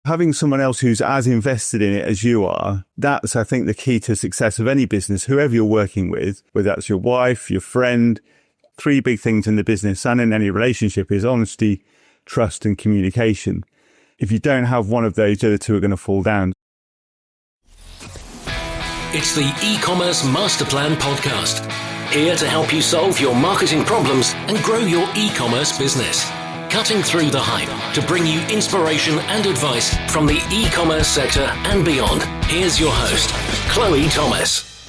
Having someone else who's as invested in it as you are, that's, I think, the key to success of any business, whoever you're working with, whether that's your wife, your friend. 3 big things in the business and in any relationship is honesty, trust, and communication. If you don't have one of those, the other 2 are going to fall down. It's the e-commerce master plan podcast, here to help you solve your marketing problems and grow your e-commerce business. Cutting through the hype to bring you inspiration and advice from the e-commerce sector and beyond. Here's your host, Chloe Thomas.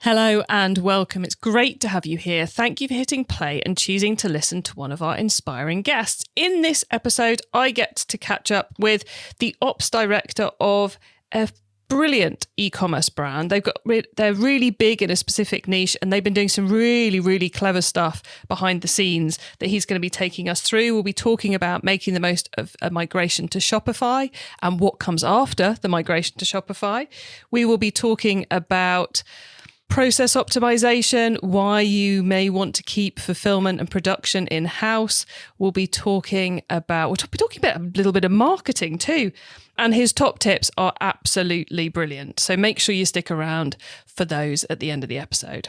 Hello and welcome. It's great to have you here. Thank you for hitting play and choosing to listen to one of our inspiring guests. In this episode, I get to catch up with the ops director of a brilliant e-commerce brand. They're really big in a specific niche, and they've been doing some really, really clever stuff behind the scenes that he's going to be taking us through. We'll be talking about making the most of a migration to Shopify and what comes after the migration to Shopify. We will be talking about process optimization, why you may want to keep fulfillment and production in-house. We'll be talking about a little bit of marketing too. And his top tips are absolutely brilliant. So make sure you stick around for those at the end of the episode.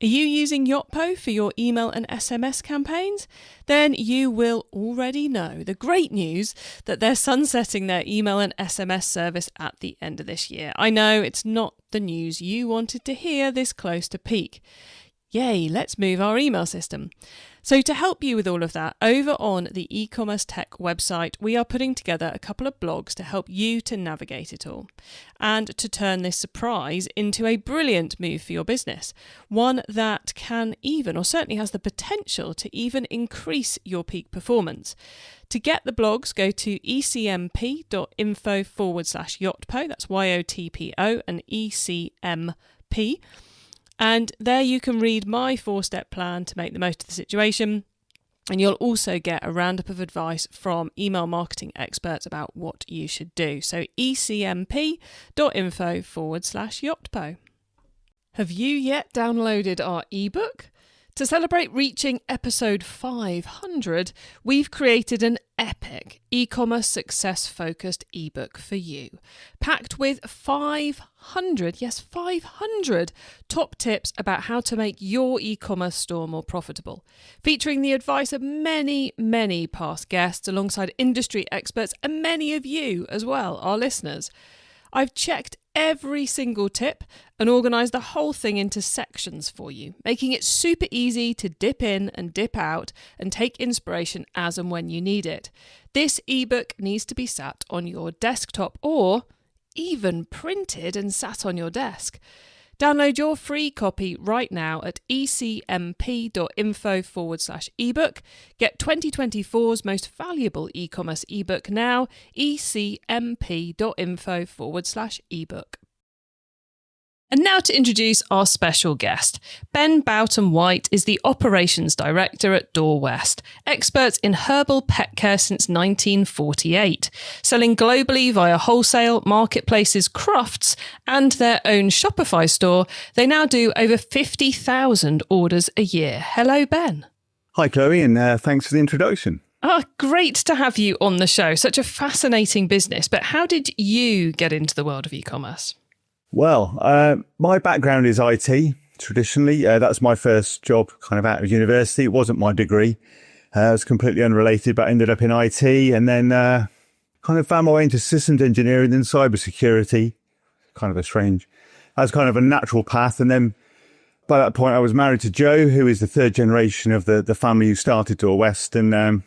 Are you using Yotpo for your email and SMS campaigns? Then you will already know the great news that they're sunsetting their email and SMS service at the end of this year. I know it's not the news you wanted to hear this close to peak. Yay, let's move our email system. So to help you with all of that, over on the eCommerce Tech website, we are putting together a couple of blogs to help you to navigate it all and to turn this surprise into a brilliant move for your business. One that can even, or certainly has the potential to even increase your peak performance. To get the blogs, go to ecmp.info/Yotpo. That's YOTPO and ECMP. And there you can read my 4-step plan to make the most of the situation. And you'll also get a roundup of advice from email marketing experts about what you should do. So ecmp.info/Yotpo. Have you yet downloaded our ebook? To celebrate reaching episode 500, we've created an epic e-commerce success-focused ebook for you, packed with 500 top tips about how to make your e-commerce store more profitable, featuring the advice of many, many past guests alongside industry experts and many of you as well, our listeners. I've checked every single tip and organised the whole thing into sections for you, making it super easy to dip in and dip out and take inspiration as and when you need it. This ebook needs to be sat on your desktop or even printed and sat on your desk. Download your free copy right now at ecmp.info/ebook. Get 2024's most valuable e-commerce ebook now, ecmp.info/ebook. And now to introduce our special guest. Ben Boughton-White is the Operations Director at Dorwest, experts in herbal pet care since 1948, selling globally via wholesale marketplaces Crufts and their own Shopify store. They now do over 50,000 orders a year. Hello, Ben. Hi, Chloe, and thanks for the introduction. Great to have you on the show. Such a fascinating business. But how did you get into the world of e-commerce? Well, my background is IT, traditionally. That's my first job kind of out of university. It wasn't my degree. It was completely unrelated, but I ended up in IT and then kind of found my way into systems engineering and cybersecurity. Kind of that's kind of a natural path. And then by that point, I was married to Jo, who is the 3rd generation of the family who started Dorwest. And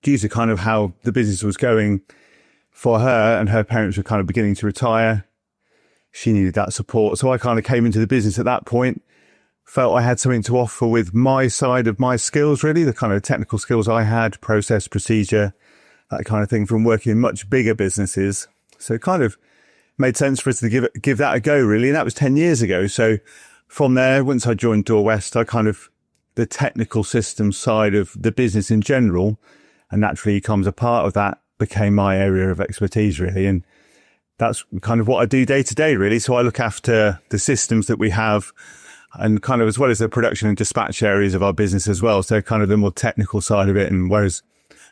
due to kind of how the business was going for her and her parents were kind of beginning to retire, she needed that support. So I kind of came into the business at that point, felt I had something to offer with my side of my skills, really, the kind of technical skills I had, process, procedure, that kind of thing from working in much bigger businesses. So it kind of made sense for us to give that a go, really. And that was 10 years ago. So from there, once I joined Dorwest, the technical system side of the business in general, and naturally e-com's a part of that, became my area of expertise, really. And that's kind of what I do day to day, really. So I look after the systems that we have and kind of as well as the production and dispatch areas of our business as well. So kind of the more technical side of it. And whereas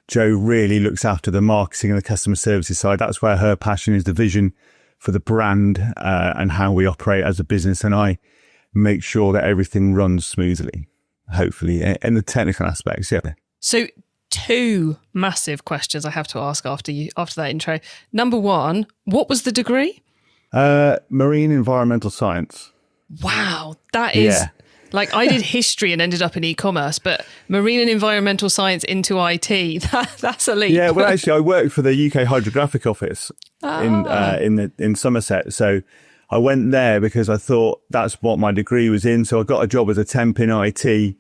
Jo really looks after the marketing and the customer services side, that's where her passion is, the vision for the brand and how we operate as a business. And I make sure that everything runs smoothly, hopefully, in the technical aspects. Yeah. So 2 massive questions I have to ask after that intro. Number 1, what was the degree? Marine environmental science. Wow, that is like I did history and ended up in e-commerce, but marine and environmental science into IT, that's a leap. Yeah, well, actually, I worked for the UK Hydrographic Office in Somerset. So I went there because I thought that's what my degree was in. So I got a job as a temp in IT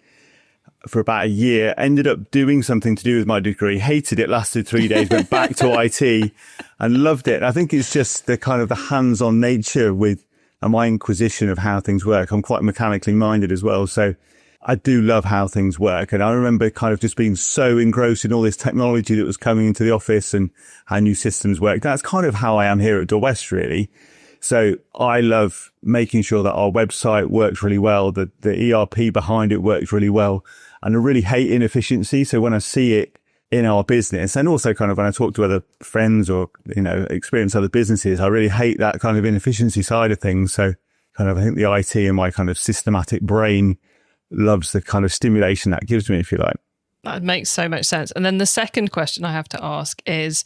for about a year, ended up doing something to do with my degree, hated it, lasted 3 days, went back to IT and loved it. I think it's just the kind of the hands-on nature with my inquisition of how things work. I'm quite mechanically minded as well. So I do love how things work. And I remember kind of just being so engrossed in all this technology that was coming into the office and how new systems work. That's kind of how I am here at Dorwest, really. So I love making sure that our website works really well, that the ERP behind it works really well. And I really hate inefficiency. So when I see it in our business, and also kind of when I talk to other friends or, experience other businesses, I really hate that kind of inefficiency side of things. So kind of I think the IT and my kind of systematic brain loves the kind of stimulation that gives me, if you like. That makes so much sense. And then the second question I have to ask is,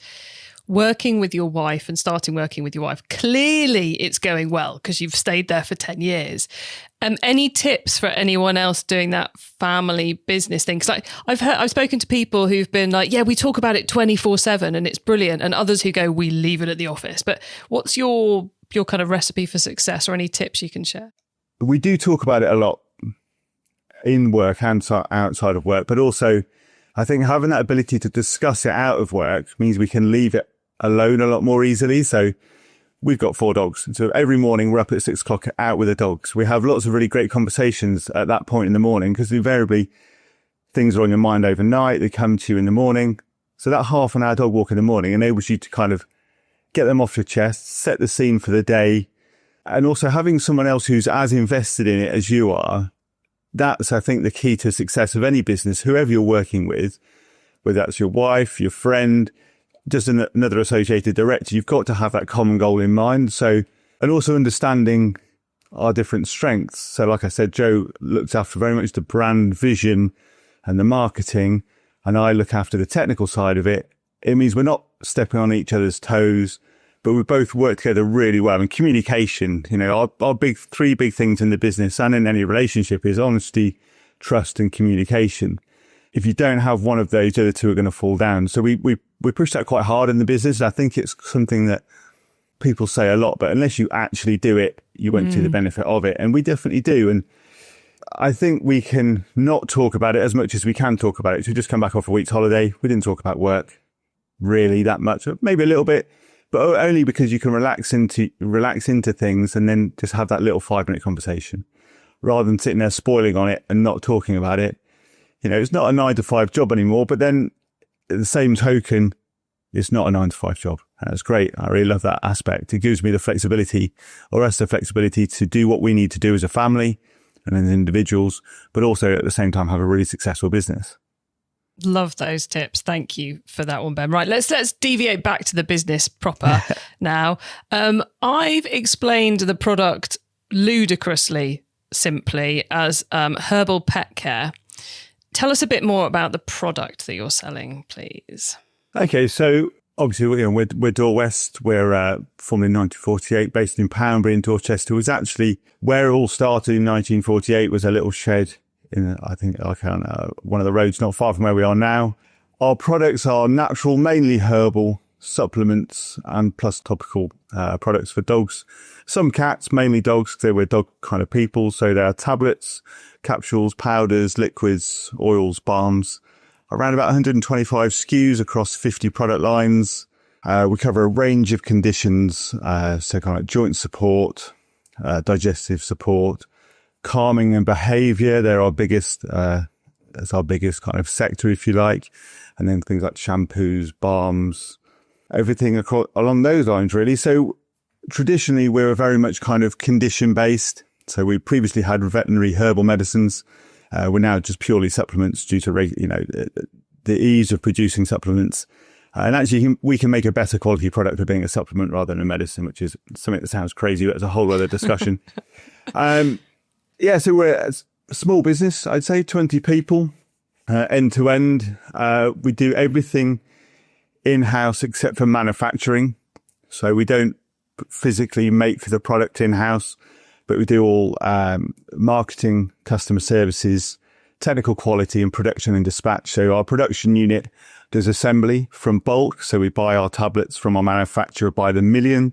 working with your wife and starting working with your wife, clearly it's going well because you've stayed there for 10 years. Any tips for anyone else doing that family business thing? Because I've spoken to people who've been like, yeah, we talk about it 24/7 and it's brilliant. And others who go, we leave it at the office. But what's your kind of recipe for success, or any tips you can share? We do talk about it a lot in work and outside of work, but also I think having that ability to discuss it out of work means we can leave it alone a lot more easily. So we've got 4 dogs. So every morning we're up at 6 o'clock out with the dogs. We have lots of really great conversations at that point in the morning because invariably things are on your mind overnight. They come to you in the morning. So that half an hour dog walk in the morning enables you to kind of get them off your chest, set the scene for the day. And also having someone else who's as invested in it as you are, that's, I think, the key to success of any business, whoever you're working with, whether that's your wife, your friend, just another associated director. You've got to have that common goal in mind. So, and also understanding our different strengths. So like I said, Jo looks after very much the brand vision and the marketing, and I look after the technical side of it. It means we're not stepping on each other's toes, but we both work together really well. And communication, our 3 big things in the business and in any relationship is honesty, trust, and communication. If you don't have one of those, the other 2 are going to fall down. So we push that quite hard in the business. I think it's something that people say a lot, but unless you actually do it, you won't see the benefit of it. And we definitely do. And I think we can not talk about it as much as we can talk about it. So we just come back off a week's holiday. We didn't talk about work really that much, maybe a little bit, but only because you can relax into things and then just have that little 5-minute conversation rather than sitting there spoiling on it and not talking about it. It's not a 9-to-5 job anymore, but then at the same token, it's not a 9-to-5 job. That's great. I really love that aspect. It gives me the flexibility, or us the flexibility, to do what we need to do as a family and as individuals, but also at the same time have a really successful business. Love those tips. Thank you for that one, Ben. Right, let's deviate back to the business proper now. I've explained the product ludicrously simply as herbal pet care. Tell us a bit more about the product that you're selling, please. Okay, so obviously we're Dorwest. We're formed in 1948, based in Poundbury in Dorchester. It was actually where it all started in 1948. Was a little shed in, one of the roads not far from where we are now. Our products are natural, mainly herbal supplements, and plus topical products for dogs. Some cats, mainly dogs, because we're dog kind of people. So there are tablets, capsules, powders, liquids, oils, balms. Around about 125 SKUs across 50 product lines. We cover a range of conditions, so kind of joint support, digestive support, calming and behavior. They're our biggest, that's our biggest kind of sector, if you like. And then things like shampoos, balms, everything along those lines, really. So traditionally, we're very much kind of condition based. So we previously had veterinary herbal medicines. We're now just purely supplements due to, the ease of producing supplements. And actually, we can make a better quality product of being a supplement rather than a medicine, which is something that sounds crazy, but it's a whole other discussion. So we're a small business, I'd say 20 people, end to end. We do everything in-house except for manufacturing. So we don't physically make the product in-house, but we do all marketing, customer services, technical quality and production and dispatch. So our production unit does assembly from bulk. So we buy our tablets from our manufacturer by the million,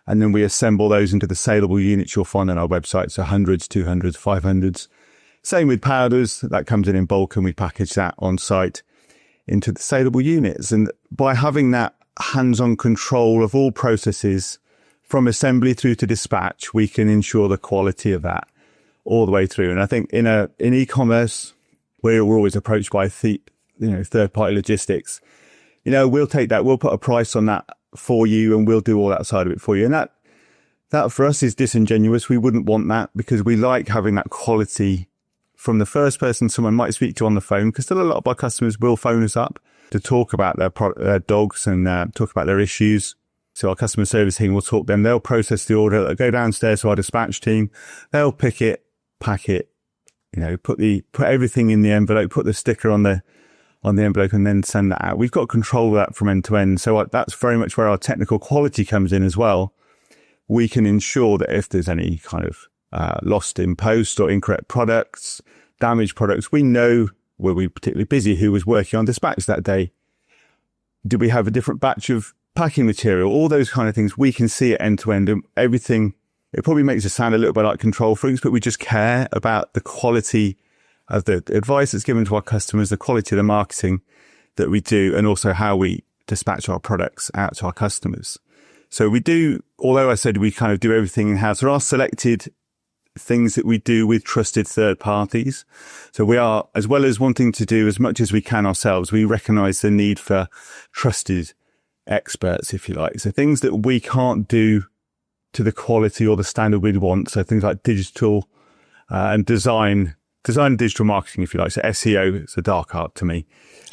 and then we assemble those into the saleable units you'll find on our website. So hundreds, 200s, 500s. Same with powders. That comes in bulk, and we package that on site into the saleable units. And by having that hands-on control of all processes from assembly through to dispatch, we can ensure the quality of that all the way through. And I think in e-commerce, we're always approached by third-party logistics. We'll take that, we'll put a price on that for you, and we'll do all that side of it for you. And that for us is disingenuous. We wouldn't want that, because we like having that quality from the first person someone might speak to on the phone, because still a lot of our customers will phone us up to talk about their dogs and talk about their issues. So our customer service team will talk to them. They'll process the order. They'll go downstairs to our dispatch team. They'll pick it, pack it, put everything in the envelope, put the sticker on the envelope, and then send that out. We've got control of that from end to end. So that's very much where our technical quality comes in as well. We can ensure that if there's any kind of lost in post or incorrect products, damaged products, we know, were we particularly busy, who was working on dispatch that day? Did we have a different batch of packing material? All those kind of things, we can see it end to end, and everything. It probably makes us sound a little bit like control freaks, but we just care about the quality of the advice that's given to our customers, the quality of the marketing that we do, and also how we dispatch our products out to our customers. So we do, although I said we kind of do everything in-house, there are selected things that we do with trusted third parties. So we are, as well as wanting to do as much as we can ourselves, we recognise the need for trusted experts, if you like. So things that we can't do to the quality or the standard we'd want. So things like digital and design and digital marketing, if you like. So SEO is a dark art to me.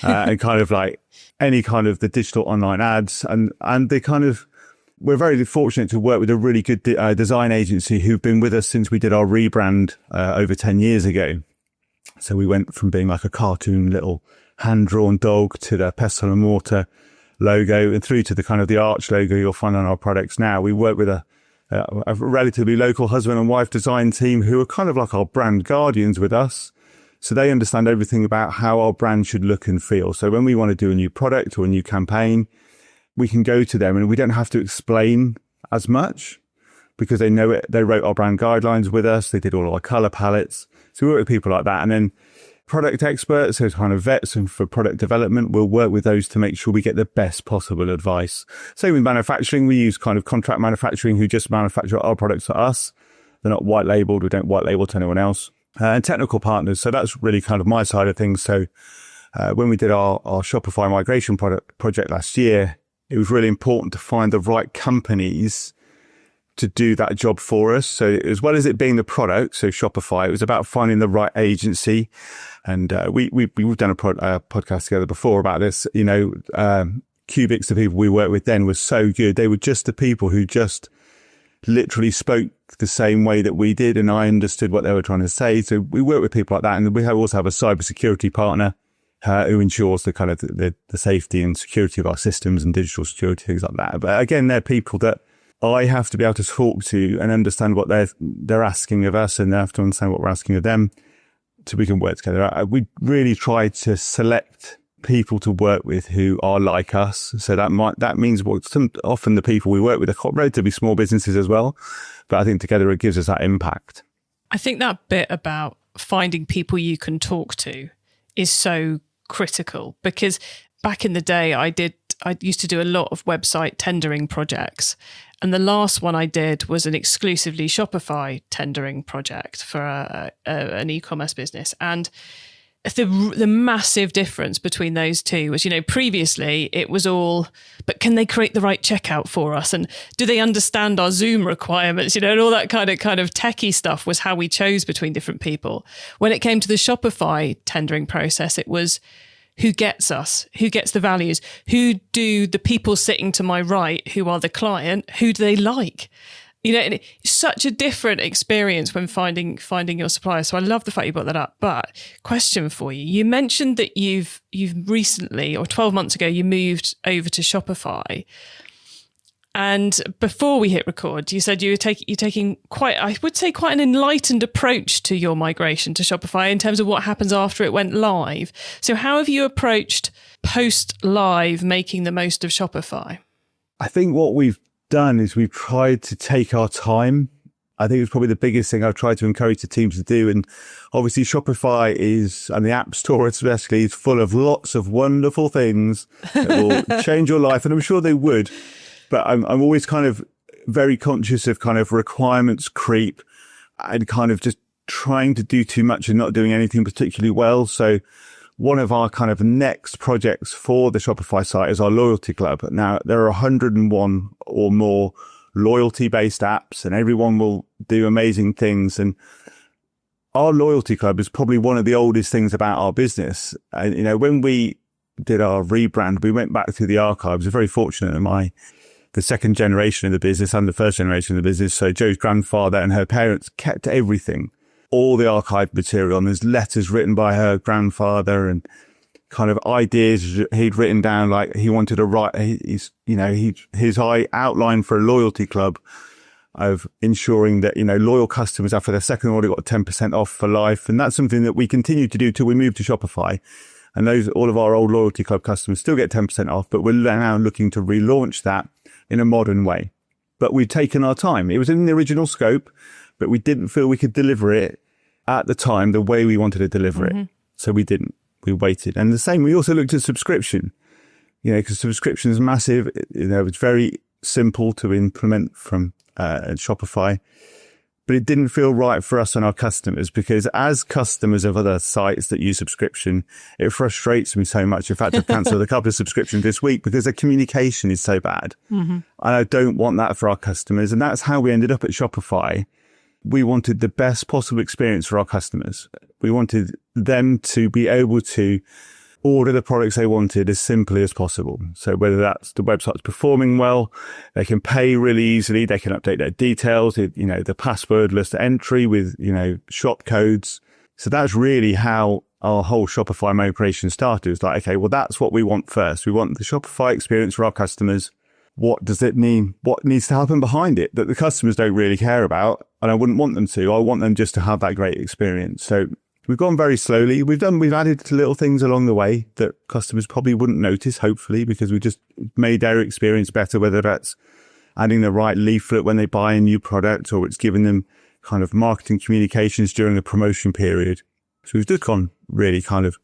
And kind of like any kind of the digital online ads, and they kind of, we're very fortunate to work with a really good design agency who've been with us since we did our rebrand over 10 years ago. So we went from being like a cartoon little hand-drawn dog to the pestle and mortar logo, and through to the kind of the arch logo you'll find on our products now. We work with a relatively local husband and wife design team who are kind of like our brand guardians with us. So they understand everything about how our brand should look and feel. So when we want to do a new product or a new campaign, we can go to them and we don't have to explain as much, because they know it. They wrote our brand guidelines with us. They did all our color palettes. So we work with people like that. And then product experts, so kind of vets and for product development, we'll work with those to make sure we get the best possible advice. Same with manufacturing. We use kind of contract manufacturing who just manufacture our products for us. They're not white labeled. We don't white label to anyone else. And technical partners. So that's really kind of my side of things. So when we did our Shopify migration project last year, it was really important to find the right companies to do that job for us. So as well as it being the product, so Shopify, it was about finding the right agency. And we've done a podcast together before about this. Cubics, the people we worked with then, was so good. They were just the people who just literally spoke the same way that we did, and I understood what they were trying to say. So we work with people like that, and we also have a cybersecurity partner who ensures the kind of the safety and security of our systems and digital security, things like that. But again, they're people that I have to be able to talk to and understand what they're asking of us, and they have to understand what we're asking of them, so we can work together. We really try to select people to work with who are like us. So that means often the people we work with are relatively small businesses as well, but I think together it gives us that impact. I think that bit about finding people you can talk to is so critical, because back in the day I used to do a lot of website tendering projects, and the last one I did was an exclusively Shopify tendering project for an e-commerce business. And the massive difference between those two was, previously it was all, but can they create the right checkout for us? And do they understand our Zoom requirements? And all that kind of techie stuff was how we chose between different people. When it came to the Shopify tendering process, it was who gets us, who gets the values, who do the people sitting to my right, who are the client, who do they like? And it's such a different experience when finding your supplier. So I love the fact you brought that up. But question for you: you mentioned that you've recently, or 12 months ago, you moved over to Shopify. And before we hit record, you said you're taking quite an enlightened approach to your migration to Shopify in terms of what happens after it went live. So how have you approached post-live making the most of Shopify? I think what we've done is we've tried to take our time. I think it's probably the biggest thing I've tried to encourage the teams to do. And obviously Shopify and the App Store especially, is full of lots of wonderful things that will change your life. And I'm sure they would, but I'm always kind of very conscious of kind of requirements creep and kind of just trying to do too much and not doing anything particularly well. So one of our kind of next projects for the Shopify site is our loyalty club. Now, there are 101 or more loyalty-based apps, and everyone will do amazing things. And our loyalty club is probably one of the oldest things about our business. And, when we did our rebrand, we went back through the archives. We're very fortunate that the second generation of the business and the first generation of the business, so Joe's grandfather and her parents, kept everything. All the archived material, and there's letters written by her grandfather and kind of ideas he'd written down, like he wanted to write, his outline for a loyalty club of ensuring that, loyal customers after their second order got 10% off for life. And that's something that we continue to do till we move to Shopify. And all of our old loyalty club customers still get 10% off, but we're now looking to relaunch that in a modern way. But we've taken our time. It was in the original scope, but we didn't feel we could deliver it at the time the way we wanted to deliver it. So we didn't. We waited. And the same, we also looked at subscription, because subscription is massive. It's very simple to implement from Shopify, but it didn't feel right for us and our customers, because as customers of other sites that use subscription, it frustrates me so much. In fact, I've cancelled a couple of subscriptions this week because the communication is so bad. And I don't want that for our customers. And that's how we ended up at Shopify. We wanted the best possible experience for our customers. We wanted them to be able to order the products they wanted as simply as possible. So whether that's the website's performing well, they can pay really easily, they can update their details, the passwordless entry with, shop codes. So that's really how our whole Shopify migration started. It's like, okay, well, that's what we want first. We want the Shopify experience for our customers. What does it mean? What needs to happen behind it that the customers don't really care about? And I wouldn't want them to. I want them just to have that great experience. So we've gone very slowly. We've added little things along the way that customers probably wouldn't notice, hopefully, because we just made their experience better, whether that's adding the right leaflet when they buy a new product, or it's giving them kind of marketing communications during the promotion period. So we've just gone really kind of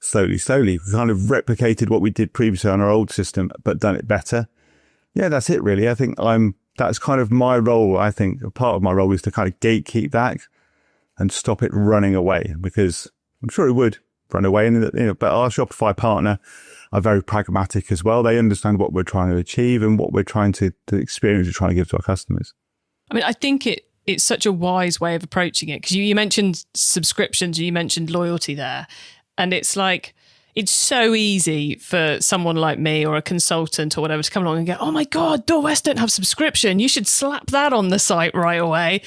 slowly. We've kind of replicated what we did previously on our old system, but done it better. Yeah, that's it really. I think that's kind of my role. I think part of my role is to kind of gatekeep that and stop it running away, because I'm sure it would run away. But our Shopify partner are very pragmatic as well. They understand what we're trying to achieve and what we're trying to the experience we're trying to give to our customers. I mean, I think it's such a wise way of approaching it, because you mentioned subscriptions and you mentioned loyalty there. And it's like, it's so easy for someone like me or a consultant or whatever to come along and go, oh my God, Dorwest don't have subscription. You should slap that on the site right away.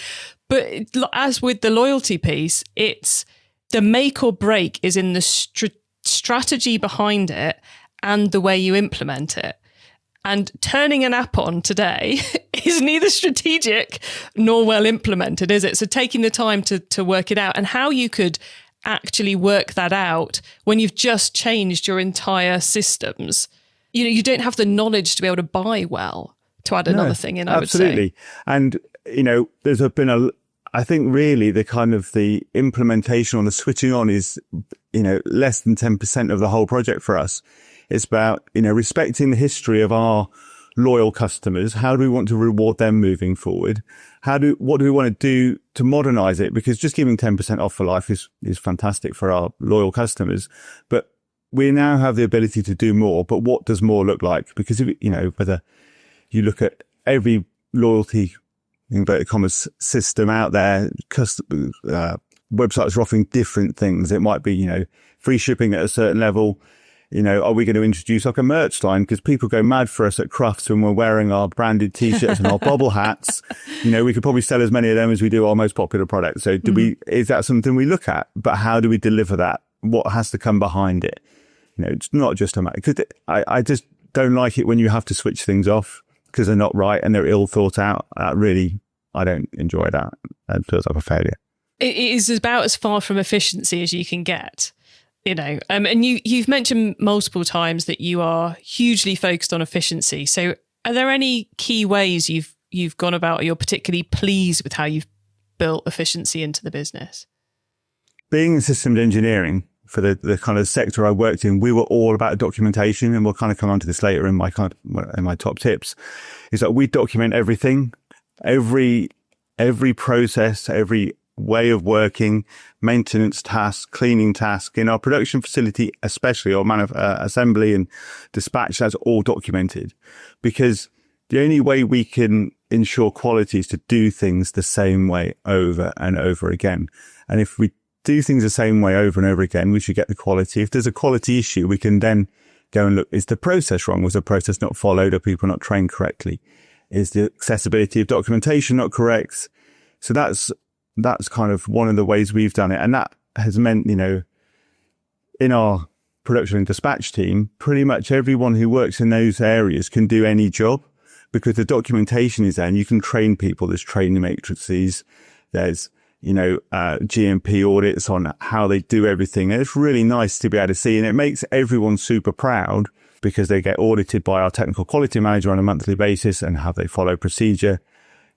But as with the loyalty piece, it's the make or break is in the strategy behind it and the way you implement it. And turning an app on today is neither strategic nor well implemented, is it? So taking the time to work it out, and how you could actually work that out when you've just changed your entire systems. You don't have the knowledge to be able to buy well, to add another thing in, I would say. Absolutely. And, there's been I think really the kind of the implementation on the switching on is, less than 10% of the whole project for us. It's about, respecting the history of our loyal customers? How do we want to reward them moving forward? What do we want to do to modernize it? Because just giving 10% off for life is fantastic for our loyal customers, but we now have the ability to do more. But what does more look like? Because if, whether you look at every loyalty inverted commerce system out there, websites are offering different things. It might be, free shipping at a certain level. Are we going to introduce like a merch line? Because people go mad for us at Crufts when we're wearing our branded t-shirts and our bobble hats. We could probably sell as many of them as we do our most popular products. So is that something we look at? But how do we deliver that? What has to come behind it? It's not just a matter, because I just don't like it when you have to switch things off because they're not right and they're ill thought out. I don't enjoy that. It feels like a failure. It is about as far from efficiency as you can get, and you've mentioned multiple times that you are hugely focused on efficiency. So are there any key ways you've gone about, or you're particularly pleased with how you've built efficiency into the business? Being in systems engineering, for the kind of sector I worked in, we were all about documentation, and we'll kind of come on to this later in my top tips, is that we document everything, every process, every way of working, maintenance tasks, cleaning tasks in our production facility, especially, or assembly and dispatch, that's all documented, because the only way we can ensure quality is to do things the same way over and over again. And if we do things the same way over and over again, we should get the quality. If there's a quality issue, we can then go and look, is the process wrong? Was the process not followed? Are people not trained correctly? Is the accessibility of documentation not correct? So that's kind of one of the ways we've done it. And that has meant, in our production and dispatch team, pretty much everyone who works in those areas can do any job because the documentation is there and you can train people. There's training matrices. There's, GMP audits on how they do everything. And it's really nice to be able to see, and it makes everyone super proud because they get audited by our technical quality manager on a monthly basis and have they follow procedure,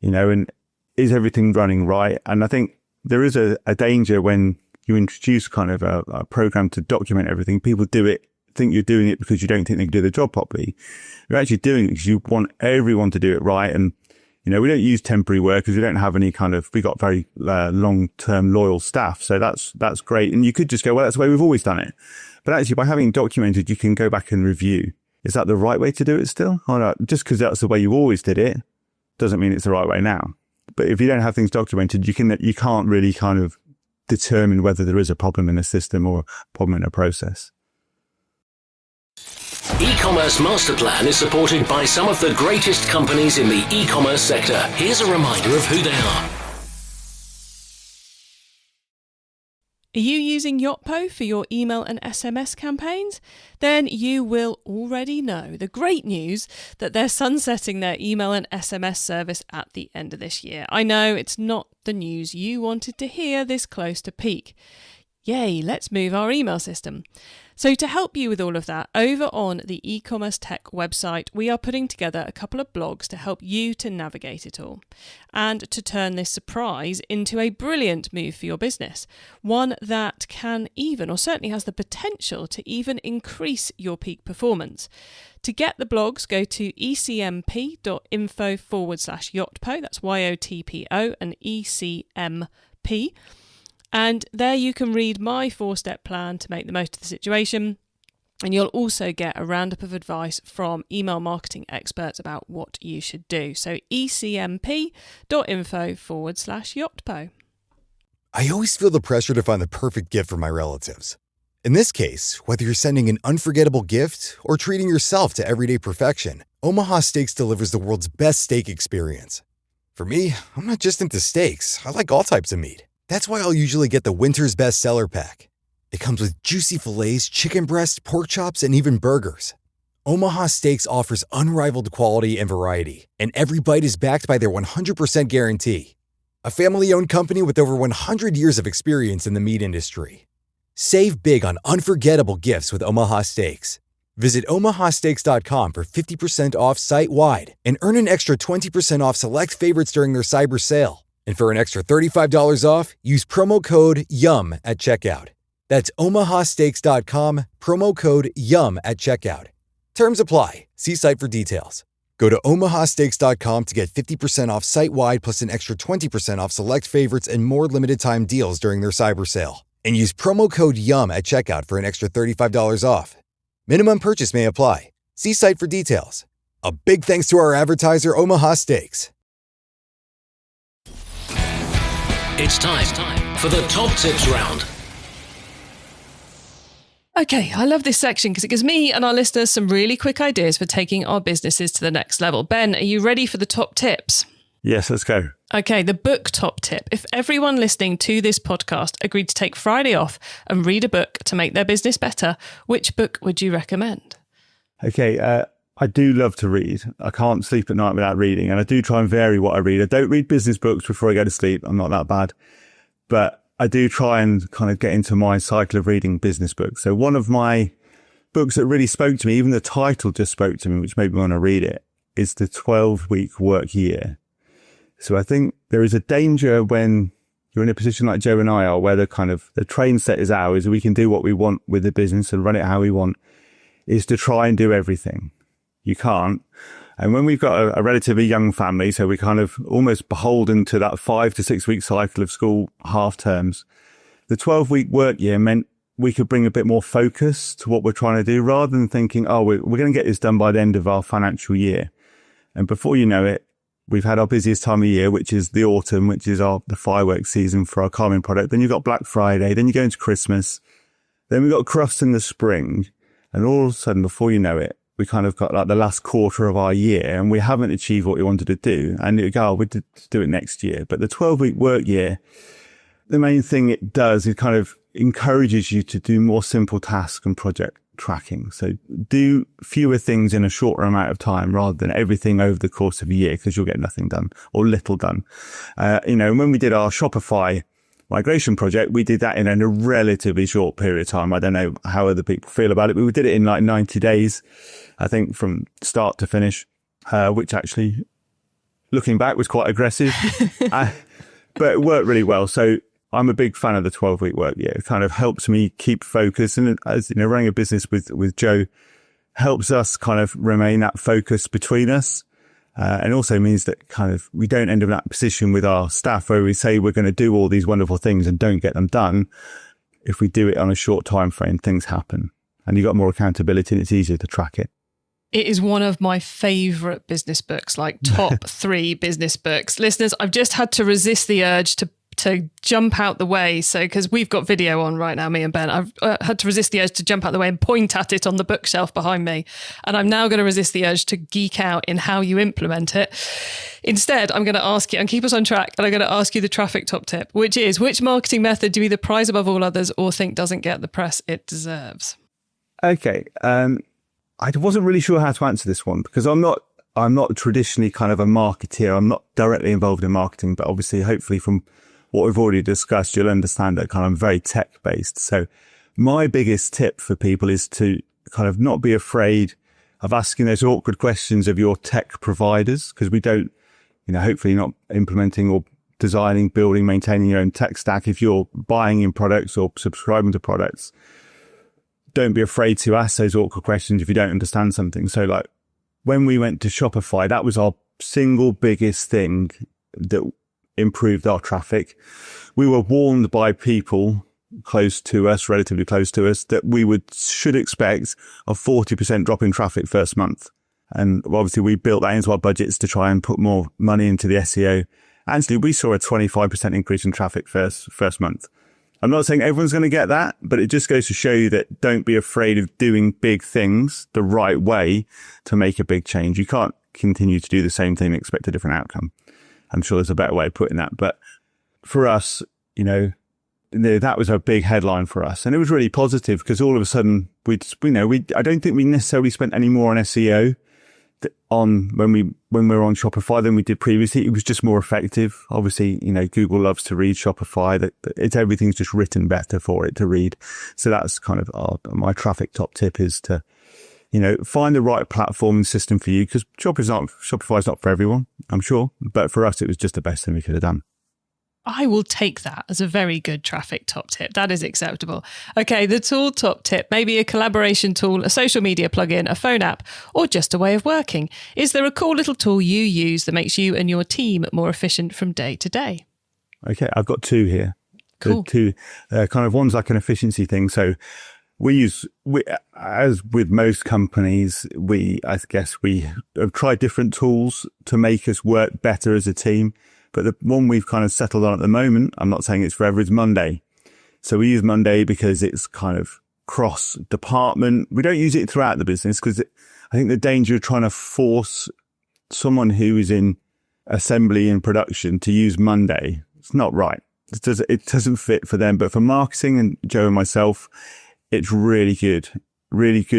and is everything running right? And I think there is a danger when you introduce kind of a program to document everything. People think you're doing it because you don't think they can do the job properly. You're actually doing it because you want everyone to do it right. And we don't use temporary workers. We don't have any we got very long-term loyal staff. So that's great. And you could just go, well, that's the way we've always done it. But actually, by having it documented, you can go back and review. Is that the right way to do it still? Or not? Just because that's the way you always did it doesn't mean it's the right way now. But if you don't have things documented, you can't really kind of determine whether there is a problem in a system or a problem in a process. E-commerce Master Plan is supported by some of the greatest companies in the e-commerce sector. Here's a reminder of who they are. Are you using Yotpo for your email and SMS campaigns? Then you will already know the great news that they're sunsetting their email and SMS service at the end of this year. I know it's not the news you wanted to hear this close to peak. Yay, let's move our email system. So to help you with all of that, over on the eCommerce Tech website, we are putting together a couple of blogs to help you to navigate it all and to turn this surprise into a brilliant move for your business. One that can even, or certainly has the potential to even increase your peak performance. To get the blogs, go to ecmp.info/Yotpo. That's YOTPO and ECMP. And there you can read my 4-step plan to make the most of the situation. And you'll also get a roundup of advice from email marketing experts about what you should do. So ecmp.info/Yotpo. I always feel the pressure to find the perfect gift for my relatives. In this case, whether you're sending an unforgettable gift or treating yourself to everyday perfection, Omaha Steaks delivers the world's best steak experience. For me, I'm not just into steaks. I like all types of meat. That's why I'll usually get the Winter's Best Seller Pack. It comes with juicy fillets, chicken breast, pork chops, and even burgers. Omaha Steaks offers unrivaled quality and variety, and every bite is backed by their 100% guarantee. A family-owned company with over 100 years of experience in the meat industry. Save big on unforgettable gifts with Omaha Steaks. Visit omahasteaks.com for 50% off site-wide and earn an extra 20% off select favorites during their Cyber Sale. And for an extra $35 off, use promo code YUM at checkout. That's omahasteaks.com, promo code YUM at checkout. Terms apply. See site for details. Go to omahasteaks.com to get 50% off site-wide plus an extra 20% off select favorites and more limited-time deals during their cyber sale. And use promo code YUM at checkout for an extra $35 off. Minimum purchase may apply. See site for details. A big thanks to our advertiser, Omaha Steaks. It's time for the top tips round. Okay, I love this section because it gives me and our listeners some really quick ideas for taking our businesses to the next level. Ben, are you ready for the top tips? Yes, let's go. Okay, the book top tip. If everyone listening to this podcast agreed to take Friday off and read a book to make their business better, which book would you recommend? Okay, I do love to read. I can't sleep at night without reading, and I do try and vary what I read. I don't read business books before I go to sleep. I'm not that bad. But I do try and kind of get into my cycle of reading business books. So one of my books that really spoke to me, even the title just spoke to me, which made me want to read it, is the 12-week work year. So I think there is a danger when you're in a position like Joe and I are, where the train set is ours, we can do what we want with the business and run it how we want, is to try and do everything. You can't. And when we've got a relatively young family, so we're kind of almost beholden to that 5 to 6 week cycle of school half terms, the 12-week work year meant we could bring a bit more focus to what we're trying to do rather than thinking, oh, we're going to get this done by the end of our financial year. And before you know it, we've had our busiest time of year, which is the autumn, which is the fireworks season for our calming product. Then you've got Black Friday, then you go into Christmas, then we've got Crufts in the spring. And all of a sudden, before you know it, we kind of got like the last quarter of our year and we haven't achieved what we wanted to do. And you go, we'll do it next year. But the 12-week work year, the main thing it does is kind of encourages you to do more simple tasks and project tracking. So do fewer things in a shorter amount of time rather than everything over the course of a year, because you'll get nothing done or little done. When we did our Shopify migration project, we did that in a relatively short period of time. I don't know how other people feel about it, but we did it in like 90 days, I think, from start to finish, which actually, looking back, was quite aggressive, but it worked really well. So I'm a big fan of the 12-week work year. It kind of helps me keep focus. And as you know, running a business with Joe helps us kind of remain that focus between us. And also means that kind of we don't end up in that position with our staff where we say we're going to do all these wonderful things and don't get them done. If we do it on a short time frame, things happen and you've got more accountability and it's easier to track it. It is one of my favourite business books, like top 3 business books. Listeners, I've just had to resist the urge to jump out the way. So, because we've got video on right now, me and Ben, I've had to resist the urge to jump out the way and point at it on the bookshelf behind me. And I'm now going to resist the urge to geek out in how you implement it. Instead, I'm going to ask you, and keep us on track, and I'm going to ask you the traffic top tip, which is, which marketing method do you either prize above all others or think doesn't get the press it deserves? Okay. I wasn't really sure how to answer this one because I'm not traditionally kind of a marketeer. I'm not directly involved in marketing, but obviously, hopefully from what we've already discussed, you'll understand that kind of I'm very tech based. So my biggest tip for people is to kind of not be afraid of asking those awkward questions of your tech providers, because we don't, hopefully not implementing or designing, building, maintaining your own tech stack. If you're buying in products or subscribing to products, don't be afraid to ask those awkward questions if you don't understand something. So like when we went to Shopify, that was our single biggest thing that improved our traffic. We were warned by people close to us, relatively close to us, that we should expect a 40% drop in traffic first month. And obviously we built that into our budgets to try and put more money into the SEO. Actually, we saw a 25% increase in traffic first month. I'm not saying everyone's going to get that, but it just goes to show you that don't be afraid of doing big things the right way to make a big change. You can't continue to do the same thing and expect a different outcome. I'm sure there's a better way of putting that. But for us, that was a big headline for us. And it was really positive because all of a sudden, I don't think we necessarily spent any more on SEO when we were on Shopify than we did previously. It was just more effective. Obviously, Google loves to read Shopify, that everything's just written better for it to read. So that's kind of my traffic top tip is to, find the right platform and system for you, because Shopify's not for everyone, I'm sure. But for us, it was just the best thing we could have done. I will take that as a very good traffic top tip. That is acceptable. Okay, the tool top tip, maybe a collaboration tool, a social media plugin, a phone app, or just a way of working. Is there a cool little tool you use that makes you and your team more efficient from day to day? Okay, I've got two here. Cool. The two, kind of one's like an efficiency thing. So we as with most companies, I guess we have tried different tools to make us work better as a team. But the one we've kind of settled on at the moment, I'm not saying it's forever, is Monday. So we use Monday because it's kind of cross department. We don't use it throughout the business because I think the danger of trying to force someone who is in assembly and production to use Monday, it's not right. It doesn't fit for them. But for marketing and Joe and myself, it's really good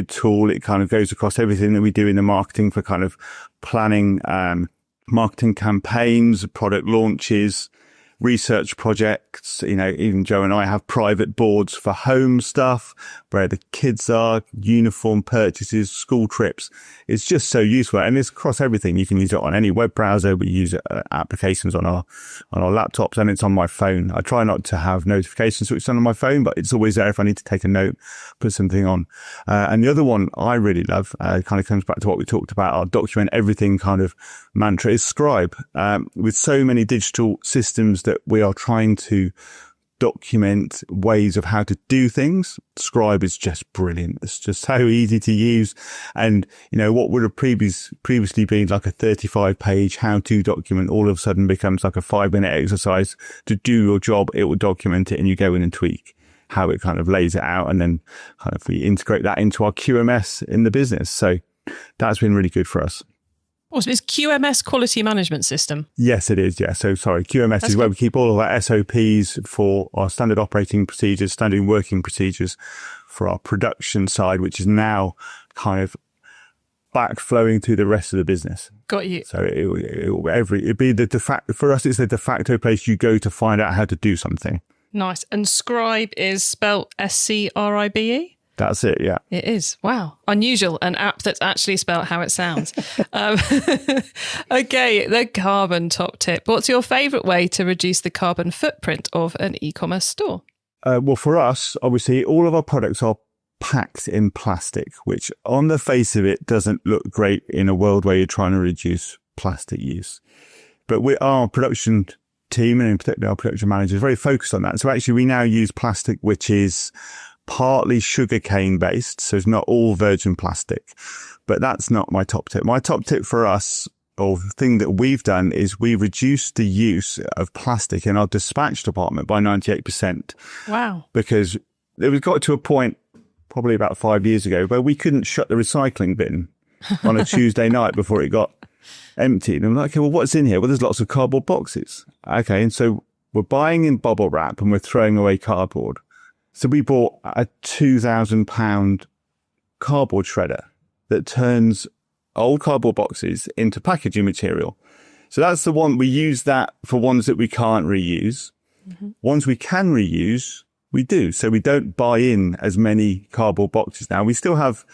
tool. It kind of goes across everything that we do in the marketing for kind of planning, marketing campaigns, product launches, research projects. Even Joe and I have private boards for home stuff, where the kids are, uniform purchases, school trips. It's just so useful, and it's across everything. You can use it on any web browser. We use applications on our laptops, and it's on my phone. I try not to have notifications switched on my phone, but it's always there if I need to take a note, put something on. And the other one I really love, kind of comes back to what we talked about, our document everything kind of mantra, is Scribe. With so many digital systems that we are trying to document ways of how to do things, Scribe is just brilliant. It's just so easy to use. And, what would have previously been like a 35-page how-to document all of a sudden becomes like a 5-minute exercise to do your job. It will document it, and you go in and tweak how it kind of lays it out. And then kind of we integrate that into our QMS in the business. So that's been really good for us. Awesome. Is QMS quality management system? Yes, it is. Yeah. So sorry, QMS is where we keep all of our SOPs for our standard operating procedures, standard working procedures for our production side, which is now kind of backflowing to the rest of the business. Got you. So it'd be the de facto, for us, it's the de facto place you go to find out how to do something. Nice. And Scribe is spelled SCRIBE? That's it, yeah. It is. Wow. Unusual. An app that's actually spelled how it sounds. Okay, the carbon top tip. What's your favourite way to reduce the carbon footprint of an e-commerce store? Well, for us, obviously, all of our products are packed in plastic, which on the face of it doesn't look great in a world where you're trying to reduce plastic use. But our production team, and in particular our production manager, is very focused on that. So actually, we now use plastic which is partly sugarcane based, so it's not all virgin plastic. But that's not my top tip. My top tip for us, or the thing that we've done, is we reduced the use of plastic in our dispatch department by 98%. Wow. Because it got to a point probably about 5 years ago where we couldn't shut the recycling bin on a Tuesday night before it got emptied. And I'm like, okay, well, what's in here? Well, there's lots of cardboard boxes. Okay. And so we're buying in bubble wrap and we're throwing away cardboard. So we bought a £2,000 cardboard shredder that turns old cardboard boxes into packaging material. So that's the one, we use that for ones that we can't reuse. Mm-hmm. Ones we can reuse, we do. So we don't buy in as many cardboard boxes now. We still have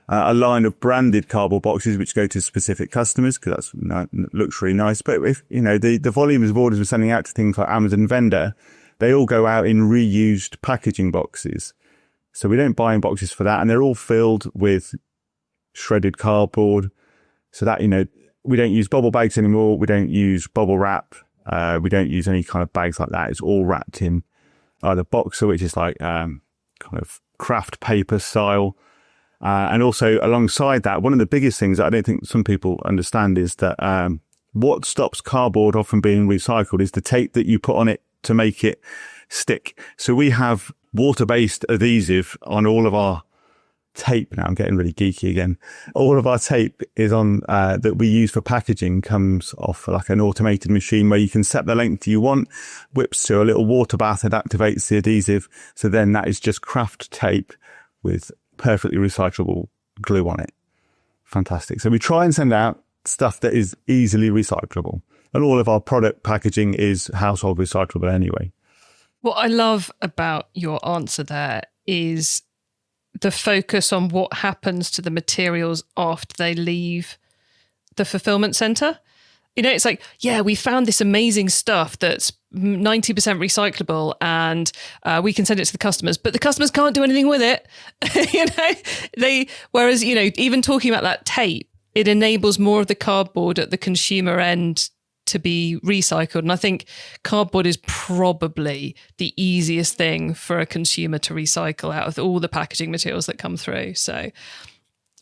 a line of branded cardboard boxes which go to specific customers because that looks really nice. But if, the volume of orders we're sending out to things like Amazon Vendor, they all go out in reused packaging boxes. So we don't buy in boxes for that. And they're all filled with shredded cardboard. So that, we don't use bubble bags anymore. We don't use bubble wrap. We don't use any kind of bags like that. It's all wrapped in either boxer, which is like kind of craft paper style. And also alongside that, one of the biggest things that I don't think some people understand is that what stops cardboard off from being recycled is the tape that you put on it to make it stick. So we have water-based adhesive on all of our tape. Now I'm getting really geeky again. All of our tape is on that we use for packaging comes off like an automated machine where you can set the length you want, whips to a little water bath that activates the adhesive. So then that is just craft tape with perfectly recyclable glue on it. Fantastic. So we try and send out stuff that is easily recyclable. And all of our product packaging is household recyclable anyway. What I love about your answer there is the focus on what happens to the materials after they leave the fulfillment center. It's like, yeah, we found this amazing stuff that's 90% recyclable, and we can send it to the customers, but the customers can't do anything with it. Whereas, even talking about that tape, it enables more of the cardboard at the consumer end to be recycled. And I think cardboard is probably the easiest thing for a consumer to recycle out of all the packaging materials that come through. So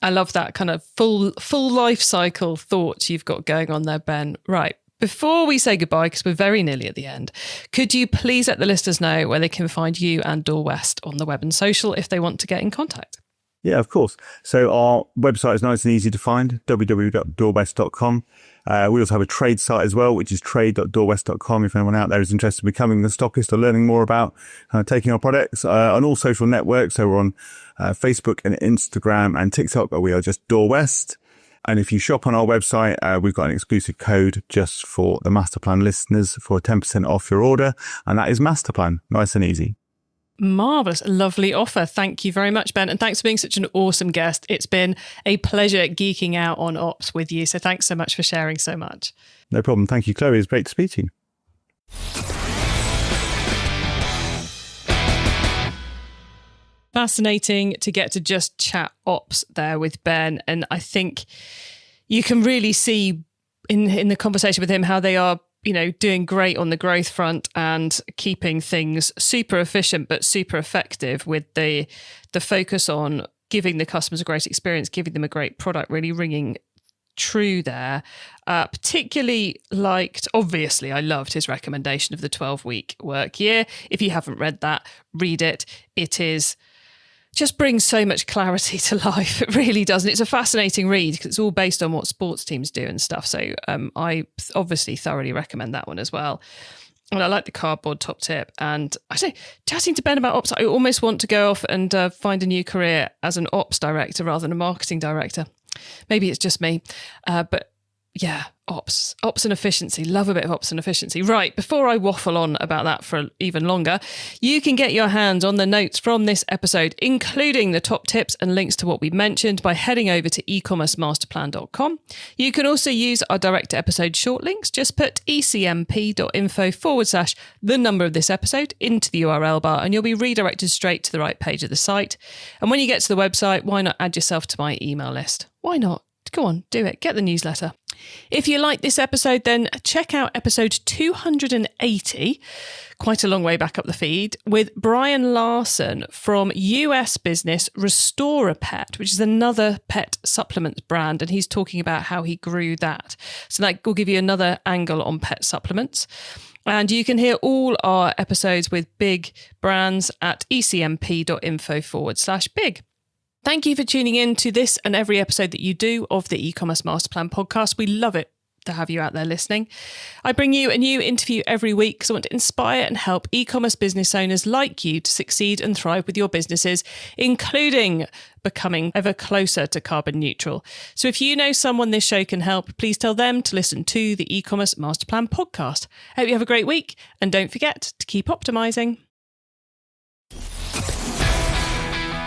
I love that kind of full life cycle thought you've got going on there, Ben. Right. Before we say goodbye, because we're very nearly at the end, could you please let the listeners know where they can find you and Dorwest on the web and social if they want to get in contact? Yeah, of course. So our website is nice and easy to find, www.dorwest.com. We also have a trade site as well, which is trade.dorwest.com. If anyone out there is interested in becoming a stockist or learning more about taking our products on all social networks. So we're on Facebook and Instagram and TikTok, where we are just Dorwest. And if you shop on our website, we've got an exclusive code just for the Masterplan listeners for 10% off your order. And that is Masterplan. Nice and easy. Marvellous. Lovely offer. Thank you very much, Ben. And thanks for being such an awesome guest. It's been a pleasure geeking out on ops with you. So thanks so much for sharing so much. No problem. Thank you, Chloe. It's great to speak to you. Fascinating to get to just chat ops there with Ben. And I think you can really see in the conversation with him how they are, doing great on the growth front and keeping things super efficient, but super effective, with the focus on giving the customers a great experience, giving them a great product, really ringing true there. Particularly obviously, I loved his recommendation of the 12-week work year. If you haven't read that, read it. It is just brings so much clarity to life. It really does. And it's a fascinating read because it's all based on what sports teams do and stuff. So I obviously thoroughly recommend that one as well. And I like the cardboard top tip. And I say, chatting to Ben about ops, I almost want to go off and find a new career as an ops director rather than a marketing director. Maybe it's just me. But yeah, ops and efficiency. Love a bit of ops and efficiency. Right, before I waffle on about that for even longer, you can get your hands on the notes from this episode, including the top tips and links to what we mentioned, by heading over to ecommercemasterplan.com. You can also use our direct episode short links. Just put ecmp.info/the number of this episode into the URL bar and you'll be redirected straight to the right page of the site. And when you get to the website, why not add yourself to my email list? Why not? Go on, do it. Get the newsletter. If you like this episode, then check out episode 280, quite a long way back up the feed, with Brian Larson from US business Restore a Pet, which is another pet supplements brand. And he's talking about how he grew that. So that will give you another angle on pet supplements. And you can hear all our episodes with big brands at ecmp.info/big. Thank you for tuning in to this and every episode that you do of the e-commerce masterplan podcast. We love it to have you out there listening. I bring you a new interview every week because I want to inspire and help e-commerce business owners like you to succeed and thrive with your businesses, including becoming ever closer to carbon neutral. So if you know someone this show can help, please tell them to listen to the e-commerce masterplan podcast. I hope you have a great week and don't forget to keep optimizing.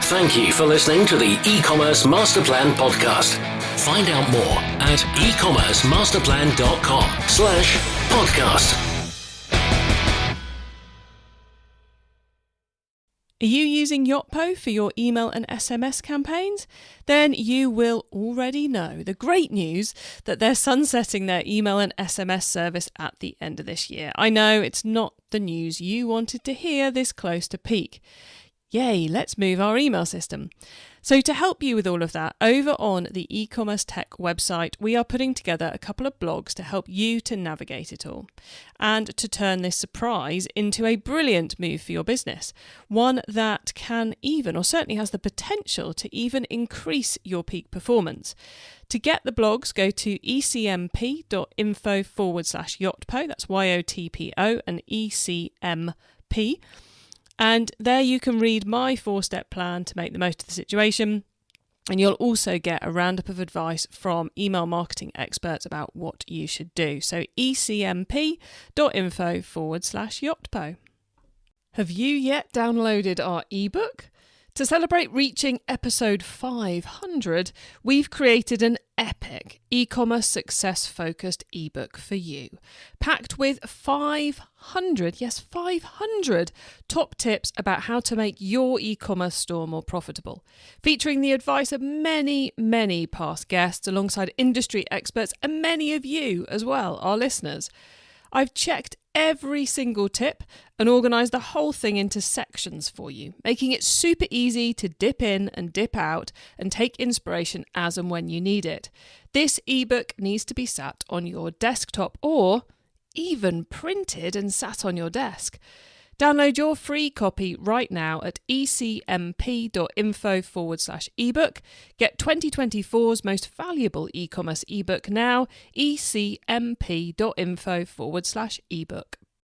Thank you for listening to the e-commerce masterplan podcast. Find out more at ecommercemasterplan.com/podcast. Are you using Yotpo for your email and SMS campaigns? Then you will already know the great news that they're sunsetting their email and SMS service at the end of this year. I know it's not the news you wanted to hear this close to peak. Yay, let's move our email system. So to help you with all of that, over on the e-commerce tech website, we are putting together a couple of blogs to help you to navigate it all and to turn this surprise into a brilliant move for your business. One that can even, or certainly has the potential to even increase your peak performance. To get the blogs, go to ecmp.info/yotpo. That's YOTPO and ECMP. And there you can read my 4-step plan to make the most of the situation. And you'll also get a roundup of advice from email marketing experts about what you should do. So ecmp.info/yotpo. Have you yet downloaded our ebook? To celebrate reaching episode 500, we've created an epic e-commerce success-focused ebook for you, packed with 500 top tips about how to make your e-commerce store more profitable, featuring the advice of many past guests alongside industry experts and many of you as well, our listeners. I've checked every single tip and organised the whole thing into sections for you, making it super easy to dip in and dip out and take inspiration as and when you need it. This ebook needs to be sat on your desktop or even printed and sat on your desk. Download your free copy right now at ecmp.info/ebook. Get 2024's most valuable e-commerce ebook now, ecmp.info/ebook.